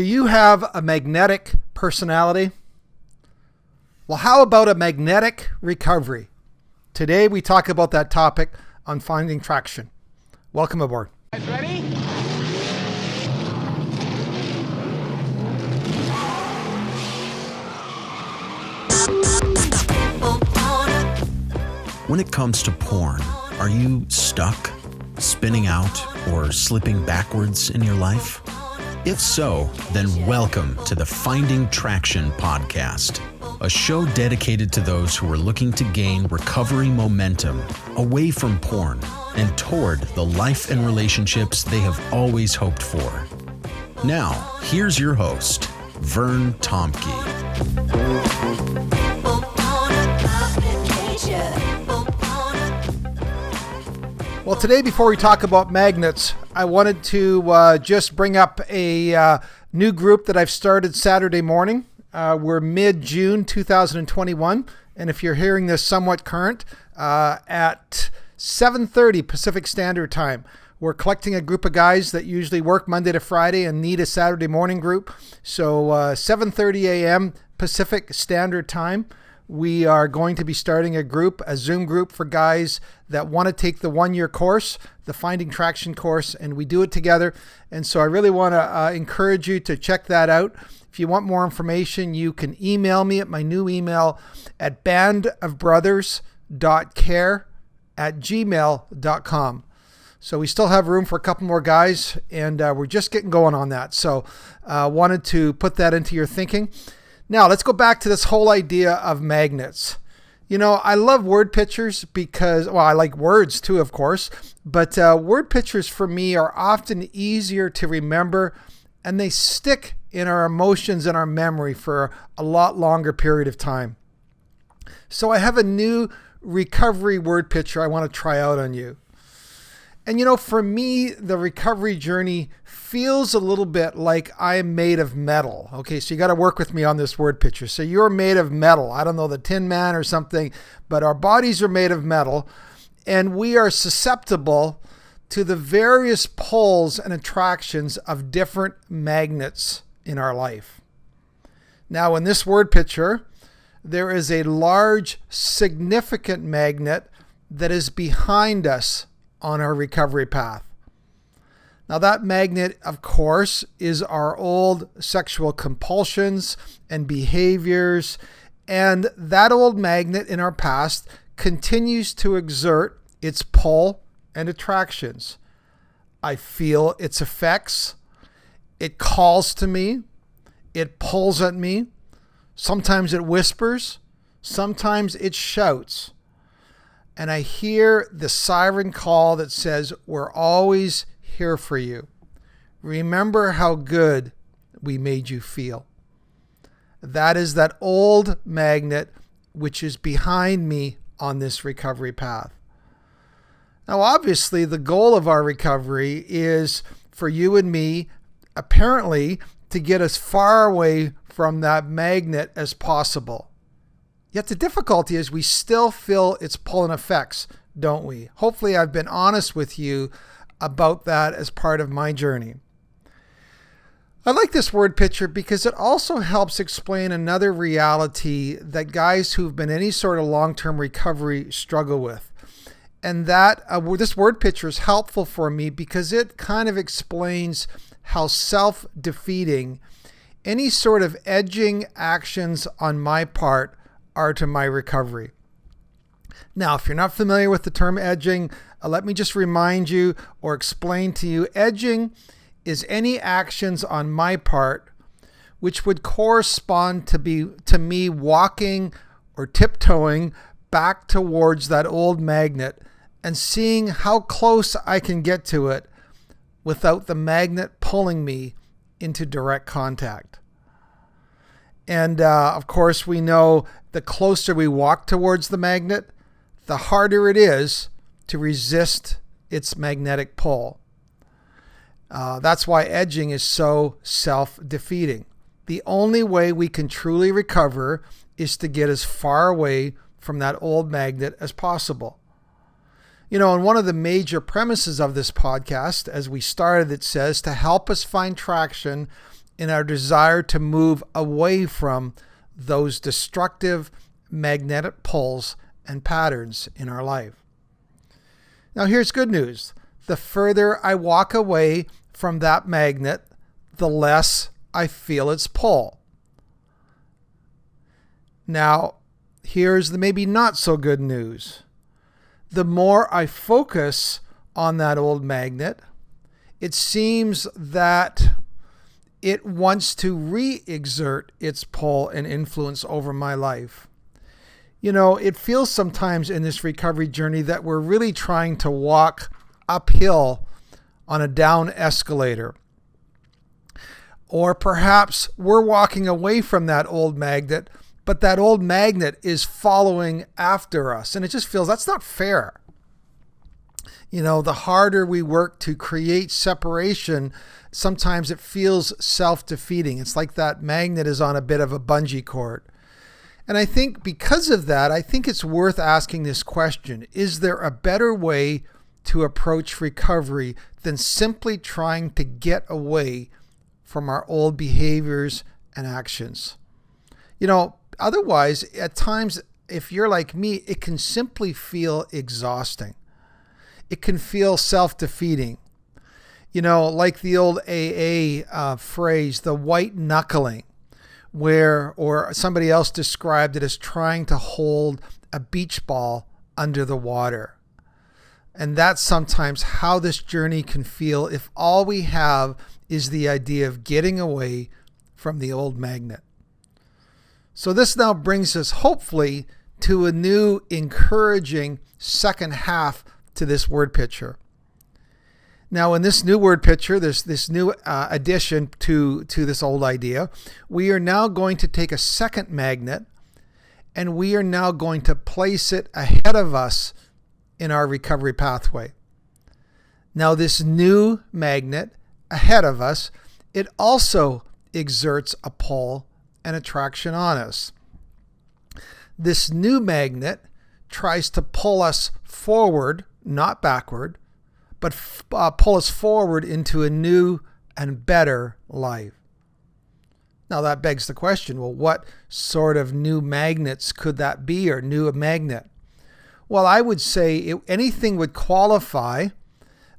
Do you have a magnetic personality? Well, how about a magnetic recovery? Today we talk about that topic on Finding Traction. Welcome aboard. Guys ready? When it comes to porn, are you stuck, spinning out, or slipping backwards in your life? If so, then welcome to the Finding Traction podcast, a show dedicated to those who are looking to gain recovery momentum away from porn and toward the life and relationships they have always hoped for. Now, here's your host, Vern Tomke. Well, today, before we talk about magnets, I wanted to just bring up a new group that I've started Saturday morning. We're mid-June 2021, and if you're hearing this somewhat current, at 7:30 Pacific Standard Time, we're collecting a group of guys that usually work Monday to Friday and need a Saturday morning group. So 7:30 a.m. Pacific Standard Time. We are going to be starting a Zoom group for guys that want to take the one-year course, the Finding Traction course, and we do it together. And so I really want to encourage you to check that out. If you want more information, you can email me at my new email at bandofbrothers.care@gmail.com. So we still have room for a couple more guys, and we're just getting going on that. So wanted to put that into your thinking. Now, let's go back to this whole idea of magnets. You know, I love word pictures because, well, I like words too, of course, but word pictures for me are often easier to remember, and they stick in our emotions and our memory for a lot longer period of time. So I have a new recovery word picture I want to try out on you. And you know, for me, the recovery journey feels a little bit like I'm made of metal. Okay, so you got to work with me on this word picture. So you're made of metal. I don't know, the Tin Man or something, but our bodies are made of metal, and we are susceptible to the various pulls and attractions of different magnets in our life. Now, in this word picture, there is a large, significant magnet that is behind us on our recovery path. Now, that magnet, of course, is our old sexual compulsions and behaviors, and that old magnet in our past continues to exert its pull and attractions. I feel its effects. It calls to me. It pulls at me. Sometimes it whispers. Sometimes it shouts. And I hear the siren call that says, "We're always here for you. Remember how good we made you feel." That is that old magnet which is behind me on this recovery path. Now, obviously, the goal of our recovery is for you and me, apparently, to get as far away from that magnet as possible. Yet the difficulty is we still feel its pull and effects, don't we? Hopefully I've been honest with you about that as part of my journey. I like this word picture because it also helps explain another reality that guys who've been any sort of long-term recovery struggle with. And that this word picture is helpful for me because it kind of explains how self-defeating any sort of edging actions on my part are to my recovery. Now, if you're not familiar with the term edging, let me just remind you or explain to you, edging is any actions on my part which would correspond to me walking or tiptoeing back towards that old magnet and seeing how close I can get to it without the magnet pulling me into direct contact. And of course, we know the closer we walk towards the magnet, the harder it is to resist its magnetic pull. That's why edging is so self-defeating. The only way we can truly recover is to get as far away from that old magnet as possible. You know, and one of the major premises of this podcast, as we started, it says to help us find traction in our desire to move away from those destructive magnetic pulls and patterns in our life. Now, here's good news. The further I walk away from that magnet, the less I feel its pull. Now, here's the maybe not so good news. The more I focus on that old magnet, it seems that it wants to re-exert its pull and influence over my life. You know, it feels sometimes in this recovery journey that we're really trying to walk uphill on a down escalator. Or perhaps we're walking away from that old magnet, but that old magnet is following after us. And it just feels that's not fair. You know, the harder we work to create separation, sometimes it feels self-defeating. It's like that magnet is on a bit of a bungee cord. And I think because of that, I think it's worth asking this question. Is there a better way to approach recovery than simply trying to get away from our old behaviors and actions? You know, otherwise, at times, if you're like me, it can simply feel exhausting. It can feel self-defeating. You know, like the old AA phrase, the white knuckling, or somebody else described it as trying to hold a beach ball under the water. And that's sometimes how this journey can feel if all we have is the idea of getting away from the old magnet. So this now brings us hopefully to a new encouraging second half to this word picture. Now, in this new word picture, this new addition to this old idea, we are now going to take a second magnet and we are now going to place it ahead of us in our recovery pathway. Now, this new magnet ahead of us, it also exerts a pull and attraction on us. This new magnet tries to pull us forward, not backward, but pull us forward into a new and better life. Now that begs the question, well, what sort of new magnets could that be, or new magnet? Well, I would say anything would qualify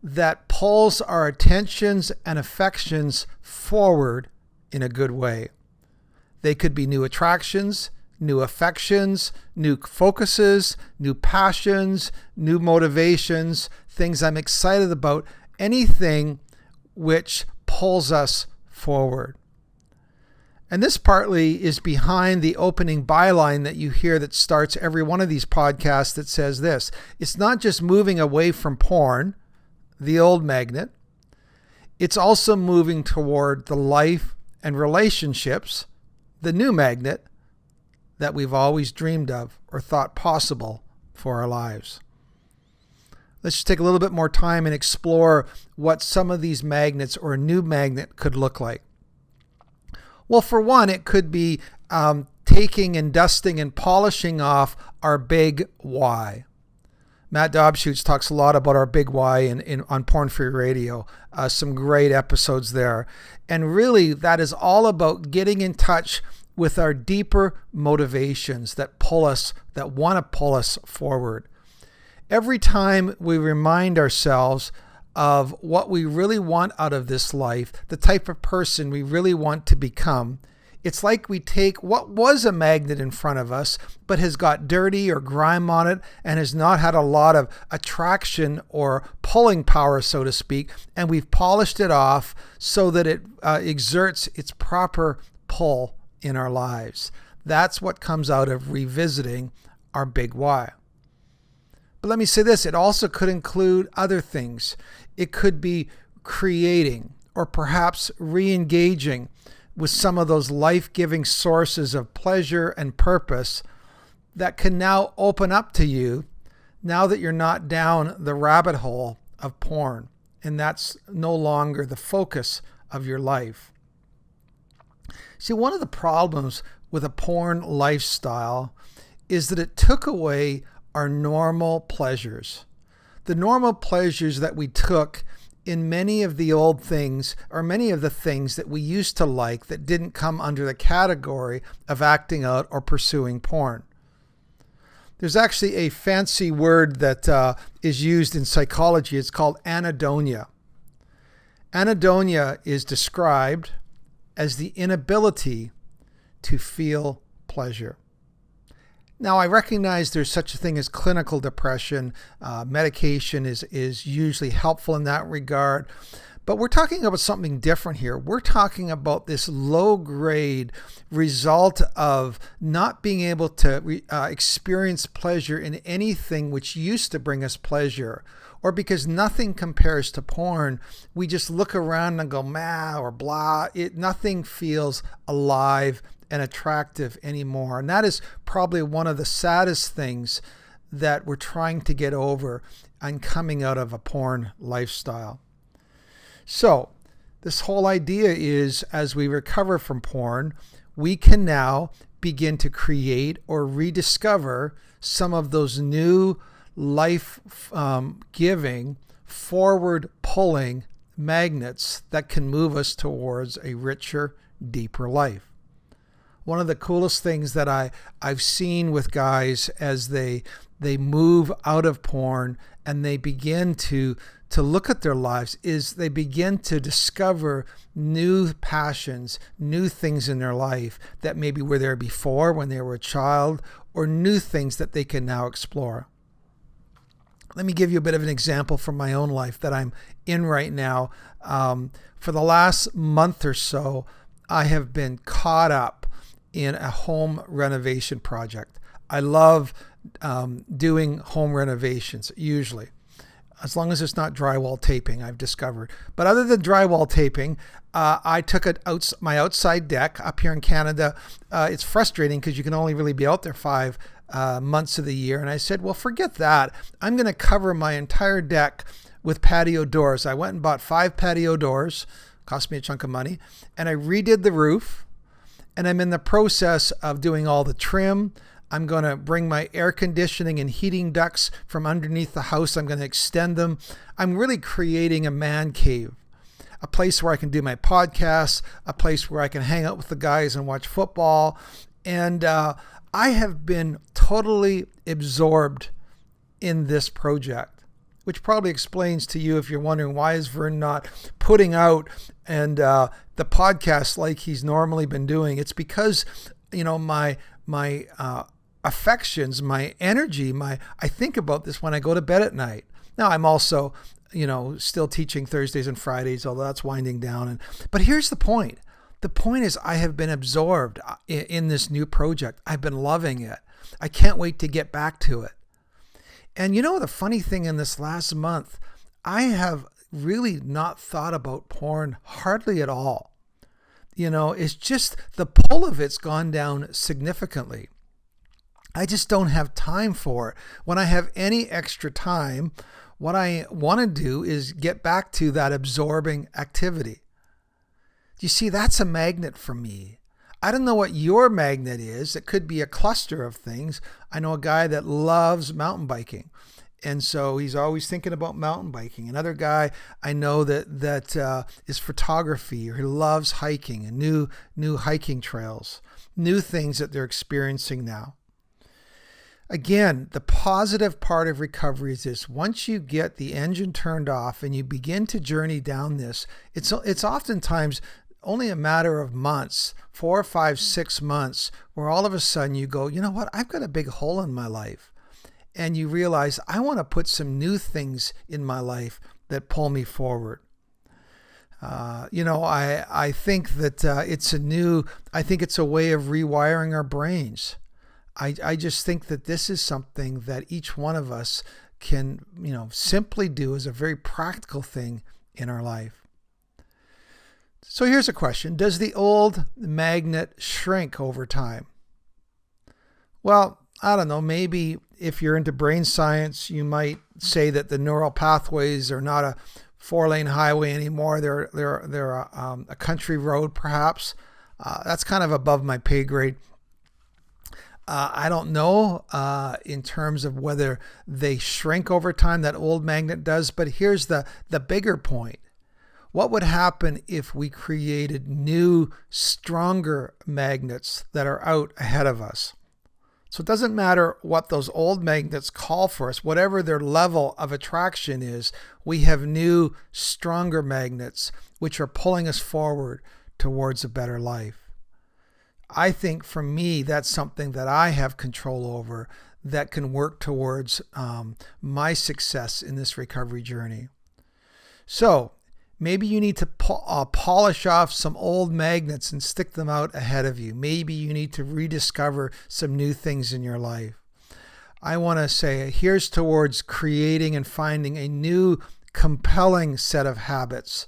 that pulls our attentions and affections forward in a good way. They could be new attractions, new affections, new focuses, new passions, new motivations, things I'm excited about, anything which pulls us forward. And this partly is behind the opening byline that you hear that starts every one of these podcasts that says this. It's not just moving away from porn, the old magnet. It's also moving toward the life and relationships, the new magnet, that we've always dreamed of or thought possible for our lives. Let's just take a little bit more time and explore what some of these magnets or a new magnet could look like. Well, for one, it could be taking and dusting and polishing off our big why. Matt Dobschutz talks a lot about our big why on Porn Free Radio. Some great episodes there. And really, that is all about getting in touch with our deeper motivations that want to pull us forward. Every time we remind ourselves of what we really want out of this life, the type of person we really want to become, it's like we take what was a magnet in front of us, but has got dirty or grime on it and has not had a lot of attraction or pulling power, so to speak, and we've polished it off so that it exerts its proper pull in our lives. That's what comes out of revisiting our big why. But let me say this, it also could include other things. It could be creating or perhaps re-engaging with some of those life-giving sources of pleasure and purpose that can now open up to you now that you're not down the rabbit hole of porn, and that's no longer the focus of your life. See, one of the problems with a porn lifestyle is that it took away our normal pleasures. The normal pleasures that we took in many of the old things, or many of the things that we used to like that didn't come under the category of acting out or pursuing porn. There's actually a fancy word that is used in psychology. It's called anhedonia. Anhedonia is described as the inability to feel pleasure. Now, I recognize there's such a thing as clinical depression. Medication is usually helpful in that regard. But we're talking about something different here. We're talking about this low-grade result of not being able to experience pleasure in anything which used to bring us pleasure. Or because nothing compares to porn, we just look around and go, meh, or blah. Nothing feels alive and attractive anymore. And that is probably one of the saddest things that we're trying to get over and coming out of a porn lifestyle. So this whole idea is, as we recover from porn, we can now begin to create or rediscover some of those new life-giving, forward-pulling magnets that can move us towards a richer, deeper life. One of the coolest things that I've seen with guys as they move out of porn and they begin to look at their lives is they begin to discover new passions, new things in their life that maybe were there before when they were a child, or new things that they can now explore. Let me give you a bit of an example from my own life that I'm in right now. For the last month or so, I have been caught up in a home renovation project. I love doing home renovations, usually, as long as it's not drywall taping, I've discovered. But other than drywall taping, I took my outside deck up here in Canada. It's frustrating because you can only really be out there 5 months of the year. And I said, well, forget that. I'm going to cover my entire deck with patio doors. I went and bought 5 patio doors, cost me a chunk of money, and I redid the roof. And I'm in the process of doing all the trim. I'm going to bring my air conditioning and heating ducts from underneath the house. I'm going to extend them. I'm really creating a man cave, a place where I can do my podcasts, a place where I can hang out with the guys and watch football. And I have been totally absorbed in this project, which probably explains to you if you're wondering, why is Vern not putting out and the podcast like he's normally been doing? It's because, my affections, my energy, I think about this when I go to bed at night. Now I'm also, still teaching Thursdays and Fridays, although that's winding down. But here's the point. The point is I have been absorbed in this new project. I've been loving it. I can't wait to get back to it. And the funny thing, in this last month, I have really not thought about porn hardly at all. It's just the pull of it's gone down significantly. I just don't have time for it. When I have any extra time, what I want to do is get back to that absorbing activity. You see, that's a magnet for me. I don't know what your magnet is. It could be a cluster of things. I know a guy that loves mountain biking, and so he's always thinking about mountain biking. Another guy I know that is photography, or he loves hiking and new hiking trails, new things that they're experiencing now. Again, the positive part of recovery is this: once you get the engine turned off and you begin to journey down this, it's oftentimes only a matter of months, 4, 5, 6 months, where all of a sudden you go, you know what, I've got a big hole in my life. And you realize, I want to put some new things in my life that pull me forward. I think that I think it's a way of rewiring our brains. I just think that this is something that each one of us can, simply do as a very practical thing in our life. So here's a question. Does the old magnet shrink over time? Well, I don't know. Maybe if you're into brain science, you might say that the neural pathways are not a 4-lane highway anymore. They're a country road, perhaps. That's kind of above my pay grade. I don't know in terms of whether they shrink over time, that old magnet does, but here's the bigger point. What would happen if we created new, stronger magnets that are out ahead of us? So it doesn't matter what those old magnets call for us, whatever their level of attraction is, we have new, stronger magnets which are pulling us forward towards a better life. I think for me, that's something that I have control over that can work towards my success in this recovery journey. So maybe you need to polish off some old magnets and stick them out ahead of you. Maybe you need to rediscover some new things in your life. I want to say here's towards creating and finding a new, compelling set of habits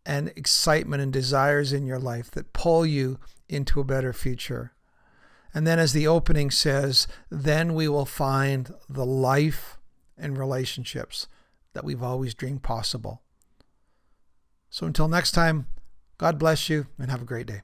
and excitement and desires in your life that pull you into a better future. And then as the opening says, then we will find the life and relationships that we've always dreamed possible. So until next time, God bless you and have a great day.